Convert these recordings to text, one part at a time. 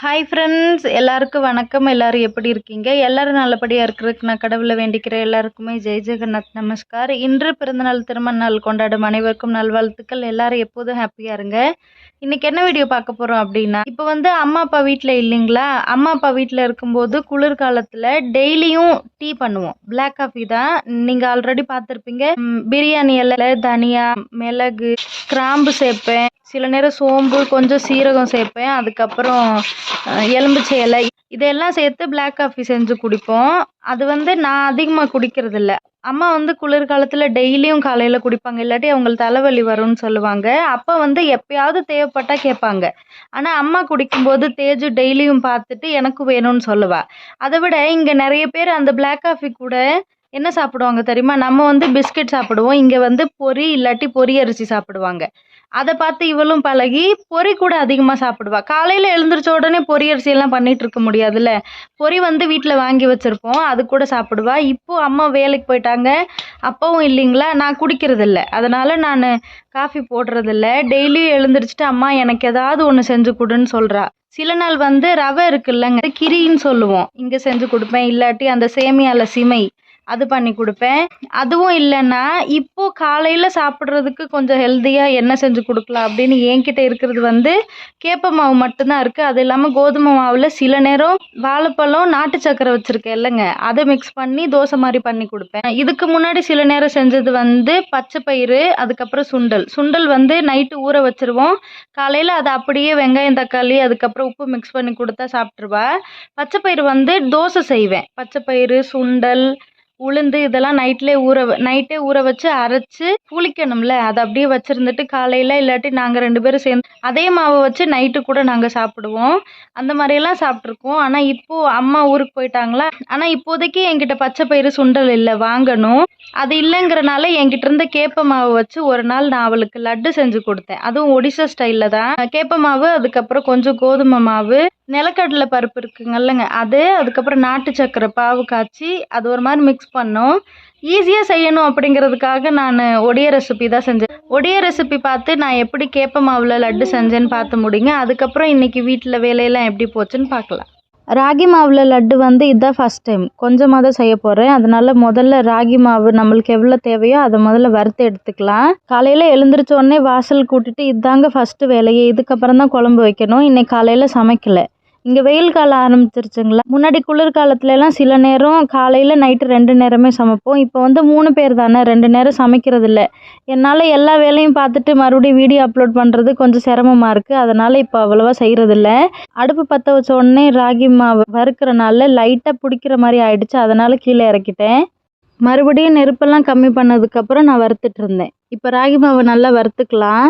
Hi friends, எல்லாருக்கும் வணக்கம். எல்லாரும் எப்படி இருக்கீங்க? எல்லாரும் நல்லபடியாக இருக்கிறதுக்கு நான் கடவுளை வேண்டிக்கிறேன். எல்லாருக்குமே ஜெய் ஜெகநாத் நமஸ்கார். இன்று பிறந்தநாள் திருமண நாள் கொண்டாடும் அனைவருக்கும் நல்வாழ்த்துக்கள். எல்லாரும் எப்போதும் ஹாப்பியாக இருங்க. இன்னைக்கு என்ன வீடியோ பார்க்க போகிறோம் அப்படின்னா, இப்போ அம்மா அப்பா வீட்டில் இல்லைங்களா, அம்மா அப்பா வீட்டில் இருக்கும்போது குளிர்காலத்தில் டெய்லியும் டீ பண்ணுவோம். பிளாக் காஃபி தான். நீங்கள் ஆல்ரெடி பார்த்துருப்பீங்க. பிரியாணி இலை, தனியா, மிளகு, கிராம்பு சேர்ப்பேன். சில நேரம் சோம்பு, கொஞ்சம் சீரகம் சேர்ப்பேன். அதுக்கப்புறம் எலும்பிச்சை இலை, இதெல்லாம் சேர்த்து பிளாக் காஃபி செஞ்சு குடிப்போம். அது நான் அதிகமாக குடிக்கிறது இல்லை. அம்மா குளிர்காலத்தில் டெய்லியும் காலையில் குடிப்பாங்க. இல்லாட்டி அவங்களுக்கு தலைவலி வரும்னு சொல்லுவாங்க. அப்போ எப்பயாவது தேவைப்பட்டா கேட்பாங்க. ஆனால் அம்மா குடிக்கும்போது தேஜு டெய்லியும் பார்த்துட்டு எனக்கு வேணும்னு சொல்லுவா. அதை விட இங்கே நிறைய பேர் அந்த பிளாக் காஃபி கூட என்ன சாப்பிடுவாங்க தெரியுமா? நம்ம பிஸ்கட் சாப்பிடுவோம். இங்கே பொரி இல்லாட்டி பொரி அரிசி சாப்பிடுவாங்க. அதை பார்த்து இவளும் பழகி பொரி கூட அதிகமாக சாப்பிடுவா. காலையில் எழுந்திரிச்ச உடனே பொரி அரிசியெல்லாம் பண்ணிட்டு இருக்க முடியாதுல்ல. பொரி வீட்டில் வாங்கி வச்சுருப்போம், அது கூட சாப்பிடுவா. இப்போது அம்மா வேலைக்கு போயிட்டாங்க, அப்பாவும் இல்லைங்களா, நான் குடிக்கிறதில்ல. அதனால் நான் காஃபி போடுறதில்ல. டெய்லியும் எழுந்திரிச்சிட்டு அம்மா எனக்கு ஏதாவது ஒன்று செஞ்சு கொடுன்னு சொல்கிறா. சில நாள் ரவை இருக்குல்லங்க, கிரின்னு சொல்லுவோம், இங்கே செஞ்சு கொடுப்பேன். இல்லாட்டி அந்த சேமியால சிமை அது பண்ணி கொடுப்பேன். அதுவும் இல்லைன்னா இப்போது காலையில் சாப்பிட்றதுக்கு கொஞ்சம் ஹெல்த்தியாக என்ன செஞ்சு கொடுக்கலாம் அப்படின்னு என்கிட்ட இருக்கிறது கேப்ப மாவு மட்டும்தான் இருக்குது. அது இல்லாமல் கோதுமை மாவில் சில நேரம் வாழைப்பழம், நாட்டு சக்கரை வச்சுருக்கேன் இல்லைங்க, அதை மிக்ஸ் பண்ணி தோசை மாதிரி பண்ணி கொடுப்பேன். இதுக்கு முன்னாடி சில நேரம் செஞ்சது பச்சை பயிறு, அதுக்கப்புறம் சுண்டல் நைட்டு ஊற வச்சுருவோம். காலையில் அதை அப்படியே வெங்காயம், தக்காளி, அதுக்கப்புறம் உப்பு மிக்ஸ் பண்ணி கொடுத்தா சாப்பிட்ருவா. பச்சை பயிறு தோசை செய்வேன். பச்சை பயிறு, சுண்டல், உளுந்து இதெல்லாம் நைட்டே ஊற வச்சு அரைச்சி புளிக்கணும்ல, அதை அப்படியே வச்சுருந்துட்டு காலையில் இல்லாட்டி நாங்கள் 2 பேரும் சேர்ந்து அதே மாவை வச்சு நைட்டு கூட நாங்கள் சாப்பிடுவோம். அந்த மாதிரியெல்லாம் சாப்பிட்ருக்கோம். ஆனால் இப்போது அம்மா ஊருக்கு போயிட்டாங்களா. ஆனால் இப்போதைக்கு என்கிட்ட பச்சை பயிறு, சுண்டல் இல்லை, வாங்கணும். அது இல்லைங்கிறனால என்கிட்ட இருந்த கேப்ப மாவு வச்சு ஒரு நாள் நான் அவளுக்கு லட்டு செஞ்சு கொடுத்தேன். அதுவும் ஒடிசா ஸ்டைலில் தான். கேப்ப மாவு, அதுக்கப்புறம் கொஞ்சம் கோதுமை மாவு, நிலக்கடலை பருப்பு இருக்குங்கல்லங்க அது, அதுக்கப்புறம் நாட்டு சக்கரை பாவு காய்ச்சி அது ஒரு மாதிரி மிக்ஸ் பண்ணோம். ஈஸியாக செய்யணும் அப்படிங்கிறதுக்காக நான் ஒடிய ரெசிபி தான் செஞ்சேன். ஒடிய ரெசிபி பார்த்து நான் எப்படி கேப்ப மாவில் லட்டு செஞ்சேன்னு பார்த்து முடிங்க. அதுக்கப்புறம் இன்றைக்கி வீட்டில் வேலையெல்லாம் எப்படி போச்சுன்னு பார்க்கலாம். ராகி மாவில் லட்டு இதுதான் ஃபஸ்ட் டைம், கொஞ்சமாக தான் செய்ய போகிறேன். அதனால் முதல்ல ராகி மாவு நம்மளுக்கு எவ்வளோ தேவையோ அதை முதல்ல வறுத்து எடுத்துக்கலாம். காலையில் எழுந்திரிச்ச உடனே வாசல் கூட்டிட்டு இதாங்க ஃபஸ்ட்டு வேலையே. இதுக்கப்புறம் தான் குழம்பு வைக்கணும். இன்னைக்கு காலையில் சமைக்கலை. இங்கே வெயில் காலம் ஆரம்பிச்சிருச்சுங்களா. முன்னாடி குளிர்காலத்துலலாம் சில நேரம் காலையில் நைட்டு 2 நேரமே சமைப்போம். இப்போ 3 பேர் தானே, 2 நேரம் சமைக்கிறது இல்லை. என்னால் எல்லா வேலையும் பார்த்துட்டு மறுபடியும் வீடியோ அப்லோட் பண்ணுறது கொஞ்சம் சிரமமாக இருக்குது. அதனால் இப்போ அவ்வளோவா செய்கிறதில்ல. அடுப்பு பற்ற வச்ச உடனே ராகி மாவு வறுக்கிறனால லைட்டாக பிடிக்கிற மாதிரி ஆயிடுச்சு. அதனால் கீழே இறக்கிட்டேன். மறுபடியும் நெருப்பெல்லாம் கம்மி பண்ணதுக்கப்புறம் நான் வறுத்துட்டு இருந்தேன். இப்போ ராகி மாவு நல்லா வறுத்துக்கலாம்.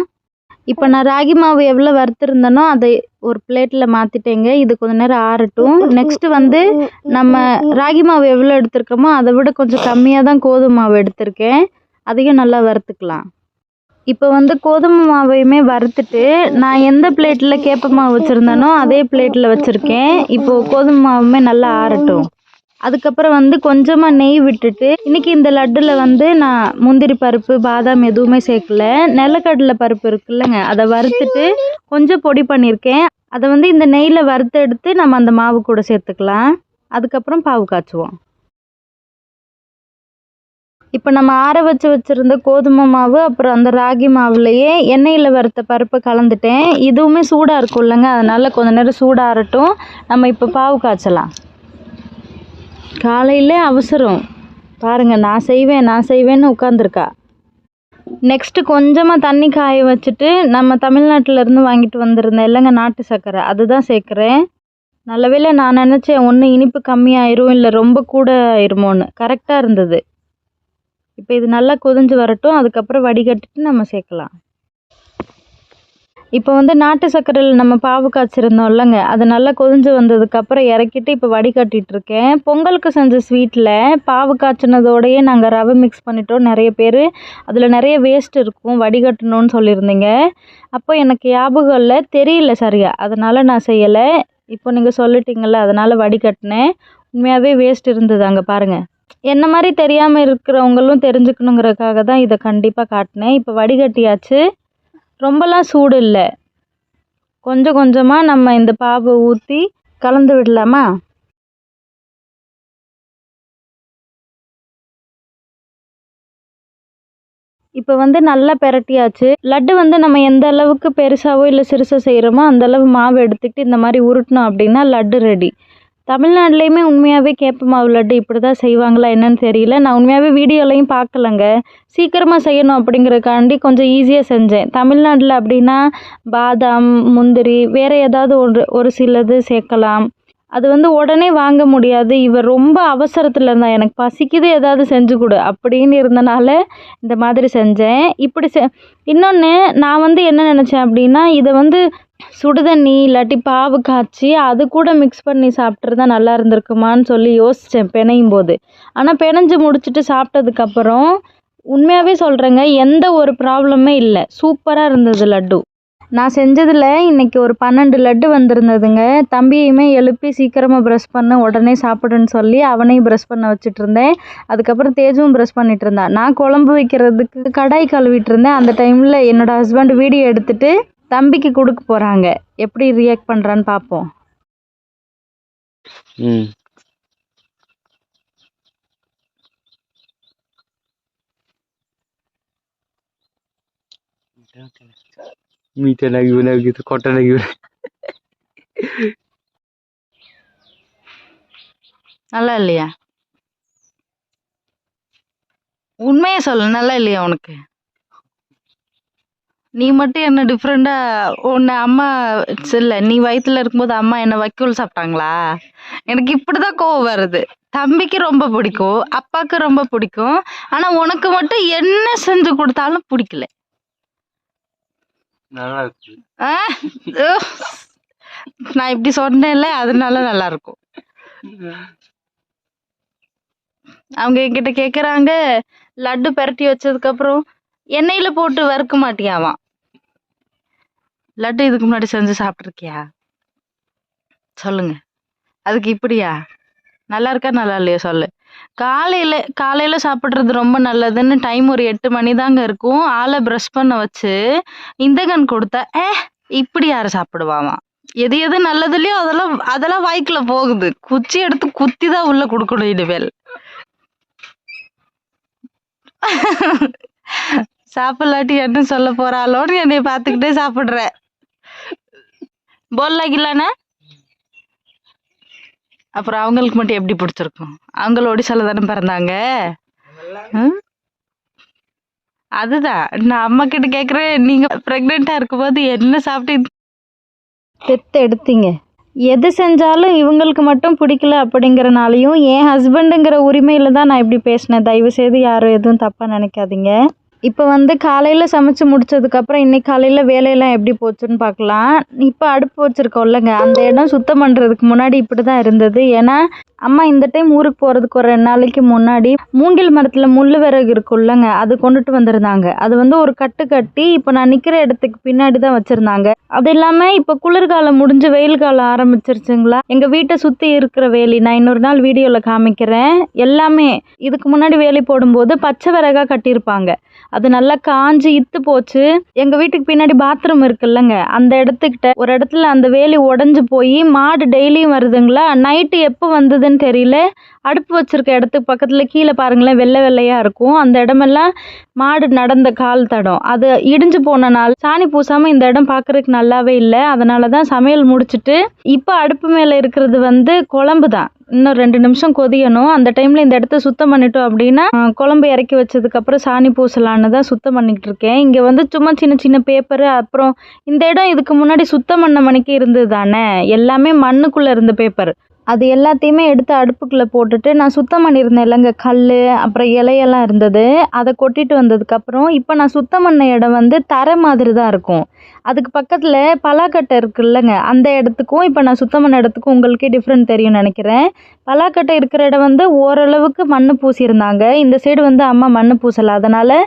இப்போ நான் ராகி மாவு எவ்வளோ வறுத்துருந்தேனோ அதை ஒரு பிளேட்டில் மாற்றிட்டேங்க. இது கொஞ்சம் நேரம் ஆறட்டும். நெக்ஸ்ட்டு நம்ம ராகி மாவு எவ்வளோ எடுத்திருக்கோமோ அதை விட கொஞ்சம் கம்மியாக தான் கோதுமை மாவு எடுத்திருக்கேன். அதையும் நல்லா வறுத்துக்கலாம். இப்போ கோதுமை மாவையுமே வறுத்துட்டு நான் எந்த பிளேட்டில் கேப்ப மாவு வச்சுருந்தேனோ அதே பிளேட்டில் வச்சுருக்கேன். இப்போது கோதுமை மாவுமே நல்லா ஆறட்டும். அதுக்கப்புறம் கொஞ்சமாக நெய் விட்டுட்டு, இன்றைக்கி இந்த லட்டில் நான் முந்திரி பருப்பு, பாதாம் எதுவுமே சேர்க்கல. நிலக்கடலை பருப்பு இருக்குல்லங்க, அதை வறுத்துட்டு கொஞ்சம் பொடி பண்ணியிருக்கேன். அதை இந்த நெய்யில் வறுத்து எடுத்து நம்ம அந்த மாவு கூட சேர்த்துக்கலாம். அதுக்கப்புறம் பாவு காய்ச்சுவோம். இப்போ நம்ம ஆற வச்சுருந்த கோதுமை மாவு, அப்புறம் அந்த ராகி மாவுலையே எண்ணெயில் வறுத்த பருப்பை கலந்துட்டேன். இதுவுமே சூடாக இருக்கும் இல்லைங்க, அதனால் கொஞ்சம் நேரம் சூடாகட்டும். நம்ம இப்போ பாவு காய்ச்சலாம். காலையில் அவசரம் பாருங்கள், நான் செய்வேன்னு உட்காந்துருக்கா. நெக்ஸ்ட்டு கொஞ்சமாக தண்ணி காய வச்சுட்டு நம்ம தமிழ்நாட்டிலேருந்து வாங்கிட்டு வந்திருந்தேன் இல்லைங்க நாட்டு சர்க்கரை, அதுதான் சேர்க்குறேன். நல்லவேளை நான் நினச்சேன் ஒன்று இனிப்பு கம்மியாயிரும் இல்லை ரொம்ப கூட ஆயிருமோன்னு, கரெக்டாக இருந்தது. இப்போ இது நல்லா கொதிஞ்சு வரட்டும். அதுக்கப்புறம் வடிகட்டிட்டு நம்ம சேர்க்கலாம். இப்போ நாட்டு சர்க்கரையில் நம்ம பாவு காய்ச்சிருந்தோம் இல்லைங்க, அது நல்லா கொதிஞ்சு வந்ததுக்கப்புறம் இறக்கிட்டு இப்போ வடிகட்டிகிட்ருக்கேன். பொங்கலுக்கு செஞ்ச ஸ்வீட்டில் பாவு காய்ச்சினதோடையே நாங்கள் ரவை மிக்ஸ் பண்ணிட்டோம். நிறைய பேர் அதில் நிறைய வேஸ்ட் இருக்கும், வடிகட்டணும்னு சொல்லியிருந்தீங்க. அப்போ எனக்கு ஞாபகம் இல்லை, தெரியல சரியா, அதனால் நான் செய்யலை. இப்போ நீங்கள் சொல்லிட்டீங்கள்ல, அதனால் வடிகட்டினேன். உண்மையாகவே வேஸ்ட் இருந்தது அங்கே பாருங்கள். என்ன மாதிரி தெரியாமல் இருக்கிறவங்களும் தெரிஞ்சுக்கணுங்கிறதுக்காக தான் இதை கண்டிப்பாக காட்டினேன். இப்போ வடிகட்டியாச்சு. ரொம்பலாம் சூடு இல்லை, கொஞ்சம் கொஞ்சமாக நம்ம இந்த பாவை ஊற்றி கலந்து விடலாமா? இப்போ வந்து நல்லா பெரட்டியாச்சு. லட்டு வந்து நம்ம எந்த அளவுக்கு பெருசாவோ இல்லை சிறுசாக செய்கிறோமோ அந்த அளவு மாவு எடுத்துக்கிட்டு இந்த மாதிரி உருட்டினோம் அப்படின்னா லட்டு ரெடி. தமிழ்நாட்டிலையுமே உண்மையாகவே கேப்ப மாவு லட்டு இப்படி தான் செய்வாங்களா என்னன்னு தெரியல. நான் உண்மையாகவே வீடியோலையும் பார்க்கலங்க. சீக்கிரமாக செய்யணும் அப்படிங்கிறக்காண்டி கொஞ்சம் ஈஸியாக செஞ்சேன். தமிழ்நாட்டில் அப்படின்னா பாதாம், முந்திரி, வேறு ஏதாவது ஒரு சிலது சேர்க்கலாம். அது வந்து உடனே வாங்க முடியாது. இவர் ரொம்ப அவசரத்தில் இருந்தா, எனக்கு பசிக்குது ஏதாவது செஞ்சு கொடு அப்படின்னு இருந்தனால இந்த மாதிரி செஞ்சேன். இப்படி இன்னொன்று நான் வந்து என்ன நினச்சேன் அப்படின்னா, இதை வந்து சுடுதண்ணி இல்லாட்டி பாவு காய்ச்சி அது கூட மிக்ஸ் பண்ணி சாப்பிட்ருந்தா நல்லா இருந்திருக்குமான்னு சொல்லி யோசித்தேன் பிணையும் போது. ஆனால் பிணைஞ்சு முடிச்சுட்டு சாப்பிட்டதுக்கப்புறம் உண்மையாகவே சொல்கிறேங்க, எந்த ஒரு ப்ராப்ளமே இல்லை. சூப்பராக இருந்தது லட்டு. நான் செஞ்சதில் இன்றைக்கி ஒரு 12 லட்டு வந்திருந்ததுங்க. தம்பியுமே எழுப்பி சீக்கிரமாக ப்ரஷ் பண்ண உடனே சாப்பிடுன்னு சொல்லி அவனையும் ப்ரஷ் பண்ண வச்சுட்டு இருந்தேன். அதுக்கப்புறம் தேஜுவும் ப்ரஷ் பண்ணிட்டு இருந்தான். நான் குழம்பு வைக்கிறதுக்கு கடாய் கழுவிட்டு இருந்தேன். அந்த டைமில் என்னோடய ஹஸ்பண்ட் வீடியோ எடுத்துகிட்டு தம்பிக்கு கொடுக்க போகிறாங்க. எப்படி ரியாக்ட் பண்ணுறான்னு பார்ப்போம். মিঠা লাগবে না কিছু খটা লাগবে না। நல்லா இல்லையா? உண்மையை சொல்லு, நல்லா இல்லையா உனக்கு? நீ மட்டும் என்ன டிஃப்ரெண்டா உன்னை அம்மா இல்லை, நீ வயிற்றுல இருக்கும்போது அம்மா என்ன வைக்கோல் சாப்பிட்டாங்களா? எனக்கு இப்படிதான் கோவம் வருது. தம்பிக்கு ரொம்ப பிடிக்கும், அப்பாவுக்கு ரொம்ப பிடிக்கும், ஆனா உனக்கு மட்டும் என்ன செஞ்சு கொடுத்தாலும் பிடிக்கல. நல்லா இருக்கு. நான் இப்படி சொன்னேன்ல, அதனால நல்லா இருக்கும். அவங்க என்கிட்ட கேக்குறாங்க, லட்டு பெரட்டி வச்சதுக்கு அப்புறம் எண்ணெயில போட்டு வறுக்க மாட்டியாவாம். லட்டு இதுக்கு முன்னாடி செஞ்சு சாப்பிட்ருக்கியா? சொல்லுங்க. அதுக்கு இப்படியா? நல்லா இருக்கா நல்லா இல்லையா சொல்லு. காலையில சாப்பிட்றது ரொம்ப நல்லதுன்னு டைம் ஒரு 8 மணி தாங்க இருக்கும். ஆளை ப்ரஷ் பண்ண வச்சு இந்தகன் கொடுத்தா இப்படி யாரு சாப்பிடுவாவாம்? எது எது நல்லது இல்லையோ அதெல்லாம் வாய்க்குள்ள போகுது. குச்சி எடுத்து குத்தி தான் உள்ள கொடுக்கணும் இனிமேல். சாப்பிடலாட்டி என்ன சொல்ல போறாளோன்னு என்னை பார்த்துக்கிட்டே சாப்பிடுற. போல் லாகிலானே அப்புறம் அவங்களுக்கு மட்டும் எப்படி பிடிச்சிருக்கும்? அவங்கள ஒடிசால தானே பிறந்தாங்க. அதுதான் நான் அம்மா கிட்ட கேட்குறேன், நீங்க ப்ரெக்னெண்டா இருக்கும்போது என்ன சாப்பிட்டு பெத்து எடுத்தீங்க? எது செஞ்சாலும் இவங்களுக்கு மட்டும் பிடிக்கல அப்படிங்கிறனாலையும் என் ஹஸ்பண்டுங்கிற உரிமையில தான் நான் இப்படி பேசினேன். தயவு செய்து யாரும் எதுவும் தப்பாக நினைக்காதீங்க. இப்போ வந்து காலையில் சமைச்சு முடிச்சதுக்கப்புறம் இன்றைக்கி காலையில் வேலையெல்லாம் எப்படி போச்சுன்னு பார்க்கலாம். இப்போ அடுப்பு வச்சுருக்கோம்லங்க, அந்த இடம் சுத்தம் பண்ணுறதுக்கு முன்னாடி இப்படி தான் இருந்தது. ஏன்னா அம்மா இந்த டைம் ஊருக்கு போகிறதுக்கு ஒரு 2 நாளைக்கு முன்னாடி மூங்கில் மரத்தில் முள் விறகு இருக்குல்லங்க, அது கொண்டுட்டு வந்திருந்தாங்க. அது வந்து ஒரு கட்டி இப்போ நான் நிற்கிற இடத்துக்கு பின்னாடி தான் வச்சுருந்தாங்க. அது இல்லாமல் இப்போ குளிர்காலம் முடிஞ்சு வெயில் காலம் ஆரம்பிச்சிருச்சுங்களா. எங்கள் வீட்டை சுற்றி இருக்கிற வேலி நான் இன்னொரு நாள் வீடியோவில் காமிக்கிறேன். எல்லாமே இதுக்கு முன்னாடி வேலி போடும்போது பச்சை விறகாக கட்டியிருப்பாங்க. அது நல்லா காஞ்சி இத்து போச்சு. எங்கள் வீட்டுக்கு பின்னாடி பாத்ரூம் இருக்குல்லங்க, அந்த இடத்துக்கிட்ட ஒரு இடத்துல அந்த வேலி உடஞ்சி போய் மாடு டெய்லியும் வருதுங்களா. நைட்டு எப்போ வந்ததுன்னு தெரியல. அடுப்பு வச்சுருக்க இடத்துக்கு பக்கத்தில் கீழே பாருங்களேன், வெள்ளை வெள்ளையாக இருக்கும். அந்த இடமெல்லாம் மாடு நடந்த கால் தடம். அது இடிஞ்சு போன நாள் சாணி பூசாமல் இந்த இடம் பார்க்குறதுக்கு நல்லாவே இல்லை. அதனால தான் சமையல் முடிச்சுட்டு இப்போ அடுப்பு மேலே இருக்கிறது வந்து குழம்பு தான். இன்னும் 2 நிமிஷம் கொதியணும். அந்த டைமில் இந்த இடத்த சுத்தம் பண்ணிட்டோம் அப்படின்னா குழம்பு இறக்கி வச்சதுக்கப்புறம் சாணி பூசலான்னு தான் சுத்தம் பண்ணிக்கிட்டு இருக்கேன். இங்கே வந்து சும்மா சின்ன சின்ன பேப்பரு, அப்புறம் இந்த இடம் இதுக்கு முன்னாடி சுத்தம் பண்ண மணிக்கு இருந்தது தானே, எல்லாமே மண்ணுக்குள்ளே இருந்த பேப்பர். அது எல்லாத்தையுமே எடுத்து அடுப்புக்குள்ளே போட்டுட்டு நான் சுத்தம் பண்ணியிருந்தேன் இல்லைங்க, கல் அப்புறம் இலையெல்லாம் இருந்தது, அதை கொட்டிட்டு வந்ததுக்கப்புறம் இப்போ நான் சுத்தம் பண்ண இடம் வந்து தரை மாதிரி தான் இருக்கும். அதுக்கு பக்கத்தில் பலாக்கட்டை இருக்குல்லங்க, அந்த இடத்துக்கும் இப்போ நான் சுத்தம் பண்ண இடத்துக்கும் உங்களுக்கே டிஃப்ரெண்ட் தெரியும்னு நினைக்கிறேன். பலாக்கட்டை இருக்கிற இடம் வந்து ஓரளவுக்கு மண் பூசியிருந்தாங்க. இந்த சைடு வந்து அம்மா மண் பூசலை. அதனால்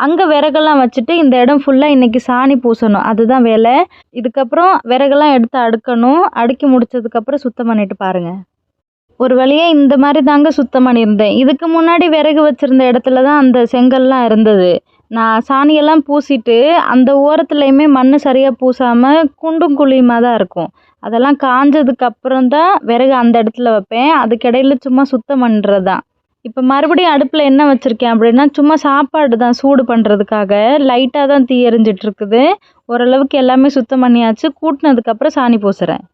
அங்கே விறகெல்லாம் வச்சுட்டு இந்த இடம் ஃபுல்லாக இன்றைக்கி சாணி பூசணும். அதுதான் வேலை. இதுக்கப்புறம் விறகெல்லாம் எடுத்து அடுக்கணும். அடுக்கி முடிச்சதுக்கப்புறம் சுத்தம் பண்ணிட்டு பாருங்கள். ஒரு வழியாக இந்த மாதிரி தாங்க சுத்தம் பண்ணியிருந்தேன். இதுக்கு முன்னாடி விறகு வச்சுருந்த இடத்துல தான் அந்த செங்கல்லாம் இருந்தது. நான் சாணியெல்லாம் பூசிட்டு அந்த ஓரத்துலையுமே மண் சரியாக பூசாமல் குண்டும் குழியுமாக தான் இருக்கும். அதெல்லாம் காஞ்சதுக்கு அப்புறம் தான் விறகு அந்த இடத்துல வைப்பேன். அதுக்கிடையில சும்மா சுத்தம் பண்ணுறது தான். இப்போ மறுபடியும் அடுப்பில் என்ன வச்சுருக்கேன் அப்படின்னா, சும்மா சாப்பாடு தான் சூடு பண்ணுறதுக்காக லைட்டாக தான் தீ எரிஞ்சிட்ருக்குது. ஓரளவுக்கு எல்லாமே சுத்தம் பண்ணியாச்சு. கூட்டினதுக்கப்புறம் சாணி பூசுகிறேன்.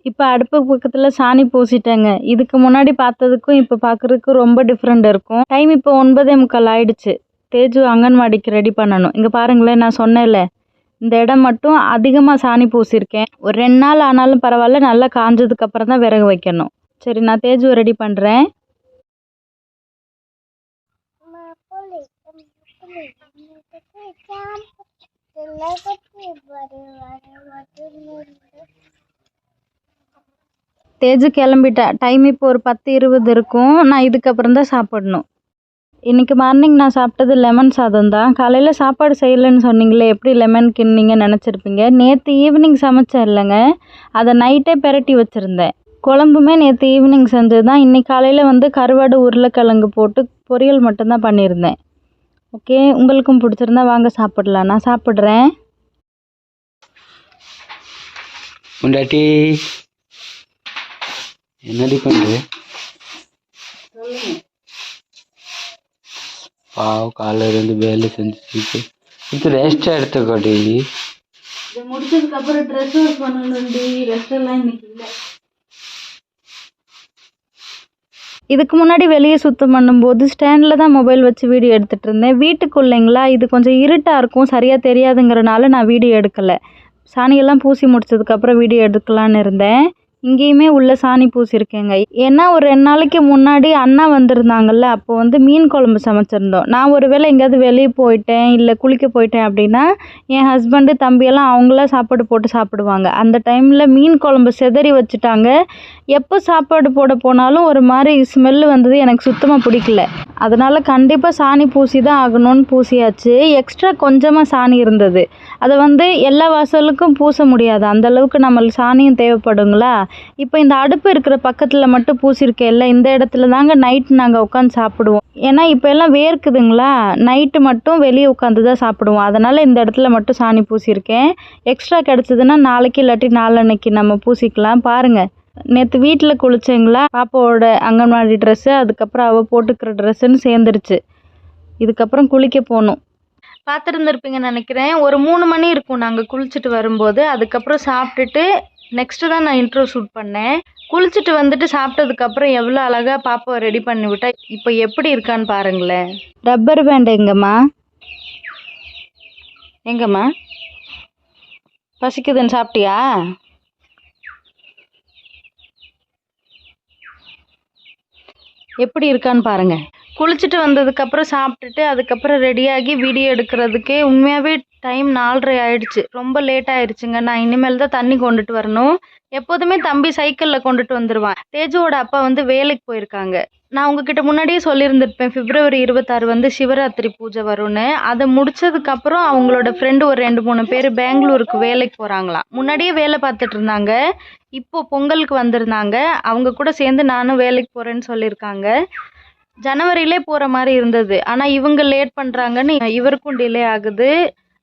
இப்போ அடுப்பு பக்கத்தில் சாணி பூசிட்டேங்க. இதுக்கு முன்னாடி பார்த்ததுக்கும் இப்போ பார்க்குறதுக்கும் ரொம்ப டிஃப்ரெண்ட் இருக்கும். டைம் இப்போ 9:45 ஆயிடுச்சு. தேஜு அங்கன்வாடிக்கு ரெடி பண்ணணும். இங்கே பாருங்களேன், நான் சொன்னேன்ல இந்த இடம் மட்டும் அதிகமாக சாணி பூசியிருக்கேன். ஒரு 2 நாள் ஆனாலும் பரவாயில்ல, நல்லா காஞ்சதுக்கப்புறம் தான் விறகு வைக்கணும். சரி, நான் தேஜுவை ரெடி பண்ணுறேன். தேஜு கிளம்பிட்டா. டைம் இப்போ ஒரு 10:20 இருக்கும். நான் இதுக்கப்புறம் தான் சாப்பிடணும். இன்றைக்கி மார்னிங் நான் சாப்பிட்டது லெமன் சாதம் தான். காலையில் சாப்பாடு செய்யலைன்னு சொன்னீங்களே, எப்படி லெமன் கிண்ணிங்க நினச்சிருப்பீங்க. நேற்று ஈவினிங் சமைச்சேன் இல்லைங்க, அதை நைட்டே பெரட்டி வச்சுருந்தேன். குழம்புமே நேற்று ஈவினிங் செஞ்சது தான். இன்றைக்கி காலையில் வந்து கருவாடு உருளைக்கிழங்கு போட்டு பொரியல் மட்டும்தான் பண்ணியிருந்தேன். ஓகே, உங்களுக்கும் பிடிச்சிருந்தா வாங்க சாப்பிடலாம். நான் சாப்பிட்றேன். முண்டாட்டி என்னடி பண்ணுற? பாவம் காலையில இருந்து வேலை செஞ்சுட்டு இது ரெஸ்ட் எடுத்துக்கோடி. இது முடிச்சதுக்கப்புறம் ட்ரெஸ் வாஷ் பண்ணணும்டி. ரெஸ்ட் எல்லாம் இன்னைக்கு இல்லை. இதுக்கு முன்னாடி வெளியே சுத்தம் பண்ணும்போது ஸ்டாண்டில் தான் மொபைல் வச்சு வீடியோ எடுத்துகிட்டு இருந்தேன். வீட்டுக்குள்ளேங்களா, இது கொஞ்சம் இருட்டாக இருக்கும், சரியாக தெரியாதுங்கிறனால நான் வீடியோ எடுக்கலை. சாணியெல்லாம் பூசி முடிச்சதுக்கப்புறம் வீடியோ எடுக்கலான்னு இருந்தேன். இங்கேயுமே உள்ள சாணி பூசியிருக்கேங்க. ஏன்னா ஒரு 2 நாளைக்கு முன்னாடி அண்ணா வந்திருந்தாங்கல்ல, அப்போ வந்து மீன் குழம்பு சமைச்சிருந்தோம். நான் ஒரு வேளை எங்கேயாவது வெளியே போயிட்டேன் இல்லை குளிக்க போயிட்டேன் அப்படின்னா என் ஹஸ்பண்டு தம்பியெல்லாம் அவங்களாம் சாப்பாடு போட்டு சாப்பிடுவாங்க. அந்த டைமில் மீன் குழம்பு செதறி வச்சுட்டாங்க. எப்போ சாப்பாடு போட போனாலும் ஒரு மாதிரி ஸ்மெல்லு வந்தது, எனக்கு சுத்தமாக பிடிக்கல. அதனால் கண்டிப்பாக சாணி பூசி தான் ஆகணும்னு பூசியாச்சு. எக்ஸ்ட்ரா கொஞ்சமாக சாணி இருந்தது, அதை வந்து எல்லா வாசலுக்கும் பூச முடியாது, அந்தளவுக்கு நம்மளுக்கு சாணியும் தேவைப்படுங்களா. இப்போ இந்த அடுப்பு இருக்கிற பக்கத்தில் மட்டும் பூசியிருக்கேன்ல, இந்த இடத்துல தாங்க நைட்டு நாங்கள் உட்காந்து சாப்பிடுவோம். ஏன்னா இப்போ எல்லாம் வேர்க்குதுங்களா, நைட்டு மட்டும் வெளியே உட்காந்து தான் சாப்பிடுவோம். அதனால் இந்த இடத்துல மட்டும் சாணி பூசியிருக்கேன். எக்ஸ்ட்ரா கிடச்சிதுன்னா நாளைக்கு இல்லாட்டி நாளன்னைக்கு நம்ம பூசிக்கலாம். பாருங்கள், நேற்று வீட்டில் குளிச்சேங்களா, பாப்பாவோட அங்கன்வாடி ட்ரெஸ்ஸு அதுக்கப்புறம் அவள் போட்டுக்கிற ட்ரெஸ்ஸுன்னு சேர்ந்துருச்சு. இதுக்கப்புறம் குளிக்க போகணும். பார்த்துருந்துருப்பீங்கன்னு நினைக்கிறேன். ஒரு 3 மணி இருக்கும் நாங்கள் குளிச்சுட்டு வரும்போது. அதுக்கப்புறம் சாப்பிட்டுட்டு நெக்ஸ்ட்டு தான் நான் இன்ட்ரோ ஷூட் பண்ணேன். குளிச்சுட்டு வந்துட்டு சாப்பிட்டதுக்கப்புறம் எவ்வளோ அழகாக பாப்பாவை ரெடி பண்ணி விட்டா. இப்போ எப்படி இருக்கான்னு பாருங்களேன். ரப்பர் பேண்ட் எங்கம்மா? எங்கம்மா பசிக்குதுன்னு சாப்பிட்டியா? எப்படி இருக்கான்னு பாருங்க. குளிச்சுட்டு வந்ததுக்கப்புறம் சாப்பிட்டுட்டு அதுக்கப்புறம் ரெடியாகி வீடியோ எடுக்கிறதுக்கே உண்மையாகவே டைம் 4:30 ஆயிடுச்சு. ரொம்ப லேட் ஆயிடுச்சுங்க. நான் இனிமேல் தான் தண்ணி கொண்டுட்டு வரணும். எப்போதுமே தம்பி சைக்கிளில் கொண்டுட்டு வந்துடுவான். தேஜுவோட அப்பா வந்து வேலைக்கு போயிருக்காங்க. நான் உங்ககிட்ட முன்னாடியே சொல்லியிருந்திருப்பேன், February 26 வந்து சிவராத்திரி பூஜை வரும்னு. அதை முடிச்சதுக்கப்புறம் அவங்களோட ஃப்ரெண்டு ஒரு 2-3 பேர் பெங்களூருக்கு வேலைக்கு போகிறாங்களாம். முன்னாடியே வேலை பார்த்துட்டு இருந்தாங்க, இப்போ பொங்கலுக்கு வந்திருந்தாங்க. அவங்க கூட சேர்ந்து நானும் வேலைக்கு போகிறேன்னு சொல்லியிருக்காங்க. ஜனவரியிலே போகிற மாதிரி இருந்தது, ஆனால் இவங்க லேட் பண்ணுறாங்கன்னு இவருக்கும் டிலே ஆகுது.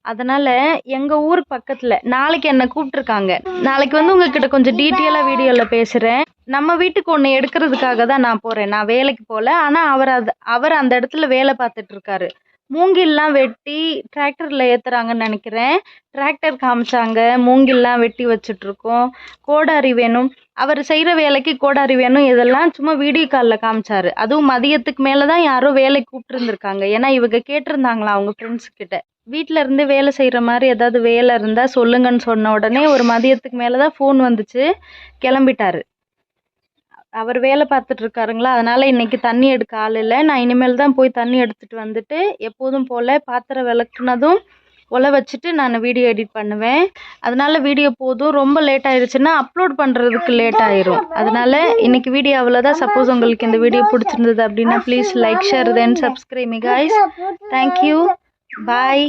அதனால் எங்கள் ஊர் பக்கத்தில் நாளைக்கு என்னை கூப்பிட்ருக்காங்க. நாளைக்கு வந்து உங்ககிட்ட கொஞ்சம் டீட்டெயிலாக வீடியோவில் பேசுகிறேன். நம்ம வீட்டுக்கு ஒன்று எடுக்கிறதுக்காக தான் நான் போகிறேன். நான் வேலைக்கு போகல, ஆனால் அவர் அந்த இடத்துல வேலை பார்த்துட்ருக்காரு. மூங்கில்லாம் வெட்டி டிராக்டரில் ஏற்றுறாங்கன்னு நினைக்கிறேன். டிராக்டர் காமிச்சாங்க, மூங்கில்லாம் வெட்டி வச்சுட்ருக்கோம். கோடாரி வேணும், அவர் செய்கிற வேலைக்கு கோடாரி வேணும், இதெல்லாம் சும்மா வீடியோ காலில் காமிச்சாரு. அதுவும் மதியத்துக்கு மேலே தான் யாரோ வேலைக்கு கூப்பிட்டுருந்துருக்காங்க. ஏன்னா இவங்க கேட்டிருந்தாங்களா அவங்க ஃப்ரெண்ட்ஸ்கிட்ட, வீட்டில் இருந்து வேலை செய்கிற மாதிரி ஏதாவது வேலை இருந்தால் சொல்லுங்கன்னு சொன்ன உடனே ஒரு மதியத்துக்கு மேலே தான் ஃபோன் வந்துச்சு. கிளம்பிட்டாரு. அவர் வேலை பார்த்துட்ருக்காருங்களா, அதனால் இன்றைக்கி தண்ணி எடுக்க ஆள் இல்லை. நான் இனிமேல் தான் போய் தண்ணி எடுத்துகிட்டு வந்துட்டு எப்போதும் போல் பாத்திரம் விளக்குனதும் உல வச்சுட்டு நான் வீடியோ எடிட் பண்ணுவேன். அதனால வீடியோ போதும், ரொம்ப லேட் ஆயிடுச்சுன்னா அப்லோட் பண்ணுறதுக்கு லேட் ஆயிரும். அதனால இன்னைக்கு வீடியோ அவ்வளோதான். சப்போஸ் உங்களுக்கு இந்த வீடியோ பிடிச்சிருந்தது அப்படின்னா please like share then subscribe me guys. Thank you, bye.